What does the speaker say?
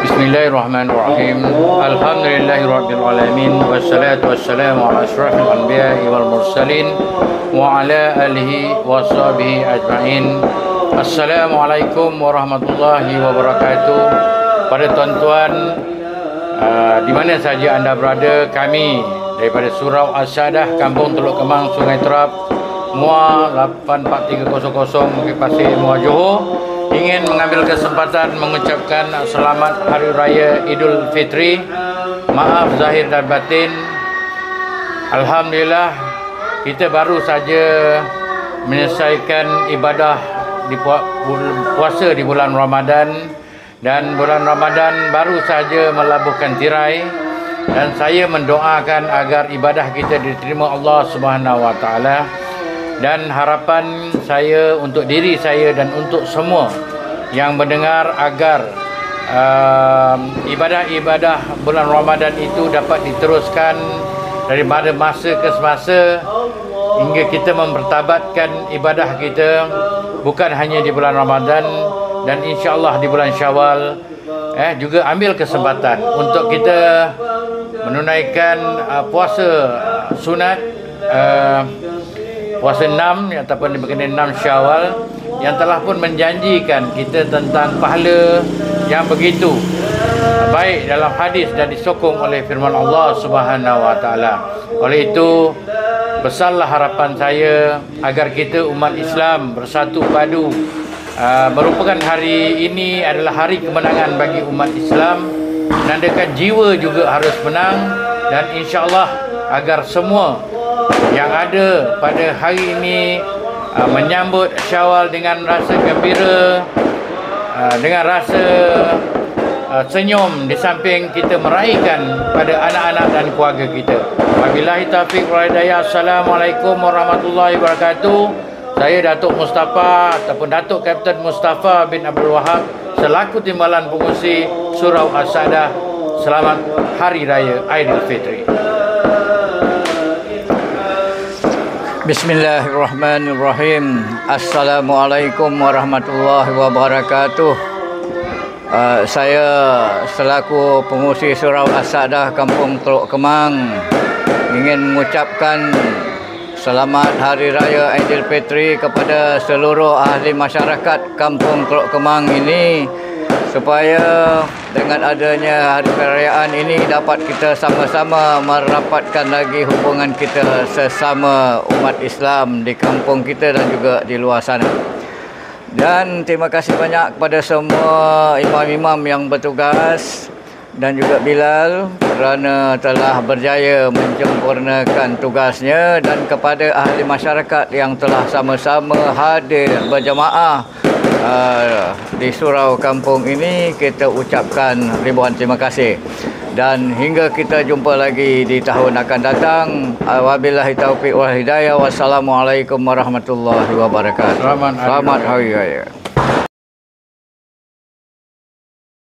Bismillahirrahmanirrahim. Alhamdulillahirabbil alamin wassalatu wassalamu ala asyrafil anbiya'i wal mursalin wa ala alihi washabihi ajmain. Assalamualaikum warahmatullahi wabarakatuh. Pada tuan-tuan di mana saja anda berada, kami daripada Surau Asyadah, Kampung Teluk Kemang, Sungai Terap, Muar 84300 Bukit Pasir, Muar, Johor, ingin mengambil kesempatan mengucapkan selamat Hari Raya Idul Fitri. Maaf zahir dan batin. Alhamdulillah, kita baru saja menyelesaikan ibadah di puasa di bulan Ramadan, dan bulan Ramadan baru saja melabuhkan tirai, dan saya mendoakan agar ibadah kita diterima Allah Subhanahu Wa Taala. Dan harapan saya untuk diri saya dan untuk semua yang mendengar agar ibadah-ibadah bulan Ramadan itu dapat diteruskan daripada masa ke semasa hingga kita mempertabatkan ibadah kita bukan hanya di bulan Ramadan, dan insya-Allah di bulan Syawal juga ambil kesempatan untuk kita menunaikan puasa sunat, puasa 6 ataupun berkenaan 6 Syawal yang telah pun menjanjikan kita tentang pahala yang begitu baik dalam hadis dan disokong oleh firman Allah Subhanahu Wa Taala. Oleh itu, besarlah harapan saya agar kita umat Islam bersatu padu. Merupakan hari ini adalah hari kemenangan bagi umat Islam, menandakan jiwa juga harus menang, dan insya-Allah agar semua yang ada pada hari ini menyambut Syawal dengan rasa gembira, dengan rasa senyum, di samping kita meraihkan pada anak-anak dan keluarga kita. Wabillahi taufiq wal hidayah. Assalamualaikum warahmatullahi wabarakatuh. Saya Datuk Mustafa ataupun Datuk Kapten Mustafa bin Abdul Wahab selaku Timbalan Pengurusi Surau Asyadah. Selamat Hari Raya Aidil Fitri. Bismillahirrahmanirrahim. Assalamualaikum warahmatullahi wabarakatuh. Saya selaku pengurusi Surau Asyadah Kampung Teluk Kemang ingin mengucapkan selamat Hari Raya Aidilfitri kepada seluruh ahli masyarakat Kampung Teluk Kemang ini, supaya dengan adanya hari perayaan ini dapat kita sama-sama merapatkan lagi hubungan kita sesama umat Islam di kampung kita dan juga di luar sana. Dan terima kasih banyak kepada semua imam-imam yang bertugas dan juga Bilal kerana telah berjaya menyempurnakan tugasnya, dan kepada ahli masyarakat yang telah sama-sama hadir berjemaah di surau kampung ini, kita ucapkan ribuan terima kasih. Dan hingga kita jumpa lagi di tahun akan datang. Wabillahi taufiq wal hidayah. Wassalamualaikum warahmatullahi wabarakatuh. Selamat Hari Raya.